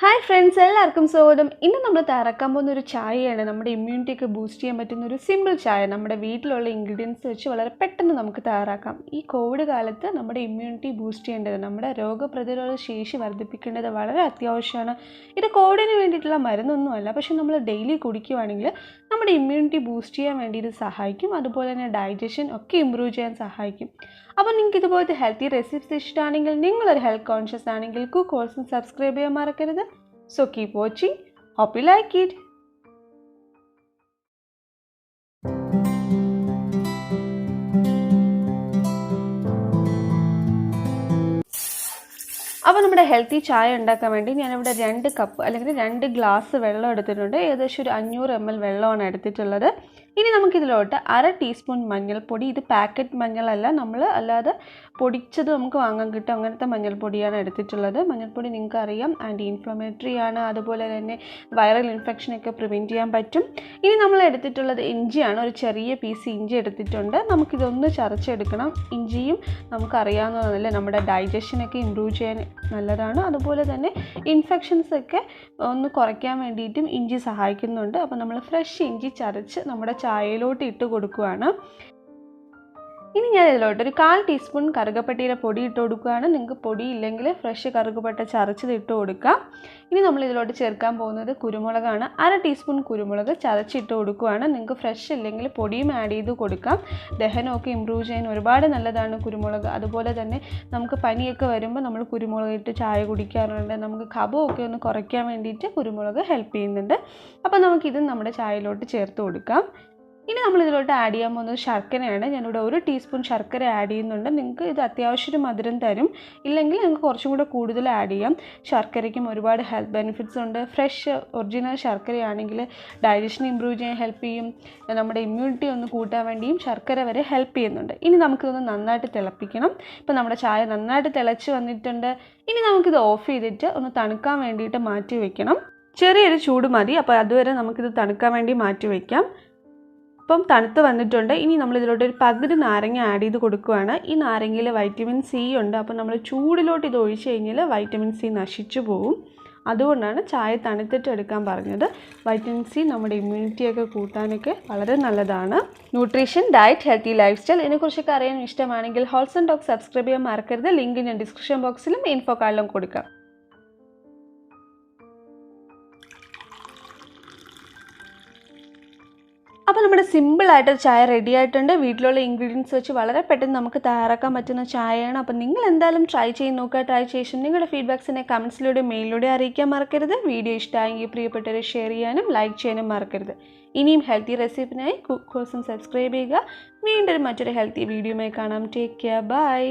Hi friends, എല്ലാവർക്കും സ്വാഗതം. ഇന്ന് നമ്മൾ തയ്യാറാക്കാൻ പോകുന്ന ഒരു ചായയാണ് നമ്മുടെ ഇമ്മ്യൂണിറ്റി ഒക്കെ ബൂസ്റ്റ് ചെയ്യാൻ പറ്റുന്ന ഒരു സിമ്പിൾ ചായ. നമ്മുടെ വീട്ടിലുള്ള ഇൻഗ്രീഡിയൻസ് വെച്ച് വളരെ പെട്ടെന്ന് നമുക്ക് തയ്യാറാക്കാം. ഈ കോവിഡ് കാലത്ത് നമ്മുടെ ഇമ്മ്യൂണിറ്റി ബൂസ്റ്റ് ചെയ്യേണ്ടത്, നമ്മുടെ രോഗപ്രതിരോധ ശേഷി വർദ്ധിപ്പിക്കേണ്ടത് വളരെ അത്യാവശ്യമാണ്. ഇത് കോവിഡിന് വേണ്ടിയിട്ടുള്ള മരുന്നൊന്നുമല്ല, പക്ഷെ നമ്മൾ ഡെയിലി കുടിക്കുകയാണെങ്കിൽ നമ്മുടെ ഇമ്മ്യൂണിറ്റി ബൂസ്റ്റ് ചെയ്യാൻ വേണ്ടി ഇത് സഹായിക്കും. അതുപോലെ തന്നെ ഡൈജഷൻ ഒക്കെ ഇമ്പ്രൂവ് ചെയ്യാൻ സഹായിക്കും. അപ്പോൾ നിങ്ങൾക്ക് ഇതുപോലത്തെ ഹെൽത്തി റെസിപ്പീസ് ഇഷ്ടമാണെങ്കിൽ, നിങ്ങളൊരു ഹെൽത്ത് കോൺഷ്യസ് ആണെങ്കിൽ കുക്ക് ഹോൾസം സബ്സ്ക്രൈബ് ചെയ്യാൻ മറക്കരുത്. So keep watching. Hope you like it. അപ്പോൾ നമ്മുടെ ഹെൽത്തി ചായ ഉണ്ടാക്കാൻ വേണ്ടി ഞാനിവിടെ 2 കപ്പ് അല്ലെങ്കിൽ 2 ഗ്ലാസ് വെള്ളം എടുത്തിട്ടുണ്ട്. ഏകദേശം ഒരു 500 ml വെള്ളമാണ് എടുത്തിട്ടുള്ളത്. ഇനി നമുക്കിതിലോട്ട് 1/2 ടീസ്പൂൺ മഞ്ഞൾപ്പൊടി, ഇത് പാക്കറ്റ് മഞ്ഞളല്ല, നമ്മൾ അല്ലാതെ പൊടിച്ചത് നമുക്ക് വാങ്ങാൻ കിട്ടും, അങ്ങനത്തെ മഞ്ഞൾപ്പൊടിയാണ് എടുത്തിട്ടുള്ളത്. മഞ്ഞൾപ്പൊടി നിങ്ങൾക്ക് അറിയാം ആൻറ്റി ഇൻഫ്ലമേറ്ററി ആണ്, അതുപോലെ തന്നെ വൈറൽ ഇൻഫെക്ഷനൊക്കെ പ്രിവെൻറ്റ് ചെയ്യാൻ പറ്റും. ഇനി നമ്മൾ എടുത്തിട്ടുള്ളത് ഇഞ്ചിയാണ്, ഒരു ചെറിയ പീസ് ഇഞ്ചി എടുത്തിട്ടുണ്ട്. നമുക്കിതൊന്ന് ചതച്ചെടുക്കണം. ഇഞ്ചിയും നമുക്കറിയാവുന്നതല്ലേ, നമ്മുടെ ഡൈജഷനൊക്കെ ഇമ്പ്രൂവ് ചെയ്യാൻ നല്ലതാണ്. അതുപോലെ തന്നെ ഇൻഫെക്ഷൻസ് ഒക്കെ ഒന്ന് കുറയ്ക്കാൻ വേണ്ടിയിട്ടും ഇഞ്ചി സഹായിക്കുന്നുണ്ട്. അപ്പോൾ നമ്മൾ ഫ്രഷ് ഇഞ്ചി ചതച്ച് നമ്മുടെ ചായയിലോട്ട് ഇട്ട് കൊടുക്കുകയാണ്. ഇനി ഞാൻ ഇതിലോട്ട് ഒരു 1/4 ടീസ്പൂൺ കറുകപ്പട്ടയുടെ പൊടി ഇട്ട് കൊടുക്കുകയാണ്. നിങ്ങൾക്ക് പൊടി ഇല്ലെങ്കിൽ ഫ്രഷ് കറുകപ്പട്ട ചതച്ചത് ഇട്ട് കൊടുക്കാം. ഇനി നമ്മൾ ഇതിലോട്ട് ചേർക്കാൻ പോകുന്നത് കുരുമുളകാണ്. 1/2 ടീസ്പൂൺ കുരുമുളക് ചതച്ചിട്ട് കൊടുക്കുകയാണ്. നിങ്ങൾക്ക് ഫ്രഷ് ഇല്ലെങ്കിൽ പൊടിയും ആഡ് ചെയ്ത് കൊടുക്കാം. ദഹനമൊക്കെ ഇമ്പ്രൂവ് ചെയ്യാൻ ഒരുപാട് നല്ലതാണ് കുരുമുളക്. അതുപോലെ തന്നെ നമുക്ക് പനിയൊക്കെ വരുമ്പോൾ നമ്മൾ കുരുമുളക് ഇട്ട് ചായ കുടിക്കാറുണ്ട്. നമുക്ക് കഫമൊക്കെ ഒന്ന് കുറയ്ക്കാൻ വേണ്ടിയിട്ട് കുരുമുളക് ഹെൽപ്പ് ചെയ്യുന്നുണ്ട്. അപ്പോൾ നമുക്കിത് നമ്മുടെ ചായയിലോട്ട് ചേർത്ത് കൊടുക്കാം. ഇനി നമ്മൾ ഇതിലോട്ട് ആഡ് ചെയ്യാൻ പോകുന്നത് ശർക്കരയാണ്. ഞാനിവിടെ 1 ടീസ്പൂൺ ശർക്കര ആഡ് ചെയ്യുന്നുണ്ട്. നിങ്ങൾക്ക് ഇത് അത്യാവശ്യം മധുരം തരും, ഇല്ലെങ്കിൽ നിങ്ങൾക്ക് കുറച്ചും കൂടെ കൂടുതൽ ആഡ് ചെയ്യാം. ശർക്കരയ്ക്കും ഒരുപാട് ഹെൽത്ത് ബെനിഫിറ്റ്സ് ഉണ്ട്. ഫ്രഷ് ഒറിജിനൽ ശർക്കരയാണെങ്കിൽ ഡൈജഷൻ ഇമ്പ്രൂവ് ചെയ്യാൻ ഹെൽപ്പ് ചെയ്യും. നമ്മുടെ ഇമ്മ്യൂണിറ്റി ഒന്ന് കൂട്ടാൻ വേണ്ടിയും ശർക്കര വരെ ഹെൽപ്പ് ചെയ്യുന്നുണ്ട്. ഇനി നമുക്കിതൊന്ന് നന്നായിട്ട് തിളപ്പിക്കണം. ഇപ്പോൾ നമ്മുടെ ചായ നന്നായിട്ട് തിളച്ച് വന്നിട്ടുണ്ട്. ഇനി നമുക്കിത് ഓഫ് ചെയ്തിട്ട് ഒന്ന് തണുക്കാൻ വേണ്ടിയിട്ട് മാറ്റി വയ്ക്കണം. ചെറിയൊരു ചൂട് മതി, അപ്പോൾ അതുവരെ നമുക്കിത് തണുക്കാൻ വേണ്ടി മാറ്റി വയ്ക്കാം. ഇപ്പം തണുത്ത് വന്നിട്ടുണ്ട്. ഇനി നമ്മൾ ഇതിലോട്ട് ഒരു പകുതി നാരങ്ങ ആഡ് ചെയ്ത് കൊടുക്കുകയാണ്. ഈ നാരങ്ങയിൽ വൈറ്റമിൻ സി ഉണ്ട്. അപ്പോൾ നമ്മൾ ചൂടിലോട്ട് ഇത് ഒഴിച്ച് കഴിഞ്ഞാൽ വൈറ്റമിൻ സി നശിച്ചു പോകും. അതുകൊണ്ടാണ് ചായ തണുത്തിട്ട് എടുക്കാൻ പറഞ്ഞത്. വൈറ്റമിൻ സി നമ്മുടെ ഇമ്മ്യൂണിറ്റിയൊക്കെ കൂട്ടാനൊക്കെ വളരെ നല്ലതാണ്. Nutrition, diet, healthy life style ഇതിനെക്കുറിച്ചൊക്കെ അറിയാൻ ഇഷ്ടമാണെങ്കിൽ ഹോൾസം ടോക്സ് സബ്സ്ക്രൈബ് ചെയ്യാൻ മറക്കരുത്. ലിങ്ക് ഞാൻ ഡിസ്ക്രിപ്ഷൻ ബോക്സിലും ഇൻഫോ കാർഡിലും കൊടുക്കാം. അപ്പോൾ നമ്മുടെ സിമ്പിളായിട്ട് ചായ റെഡി ആയിട്ടുണ്ട്. വീട്ടിലുള്ള ഇൻഗ്രീഡിയൻസ് വെച്ച് വളരെ പെട്ടെന്ന് നമുക്ക് തയ്യാറാക്കാൻ പറ്റുന്ന ചായയാണ്. അപ്പോൾ നിങ്ങൾ എന്തായാലും ട്രൈ ചെയ്ത് നോക്കുക. ട്രൈ ശേഷം നിങ്ങളുടെ ഫീഡ്ബാക്സിനെ കമൻസിലൂടെ മെയിലിലൂടെ അറിയിക്കാൻ മറക്കരുത്. വീഡിയോ ഇഷ്ടമായെങ്കിൽ പ്രിയപ്പെട്ടവരെ ഷെയർ ചെയ്യാനും ലൈക്ക് ചെയ്യാനും മറക്കരുത്. ഇനിയും ഹെൽത്തി റെസിപ്പിനായി കുക്ക് ഹോൾസം സബ്സ്ക്രൈബ് ചെയ്യുക. വീണ്ടും മറ്റൊരു ഹെൽത്തി വീഡിയോയുമായി കാണാം. Take care, by.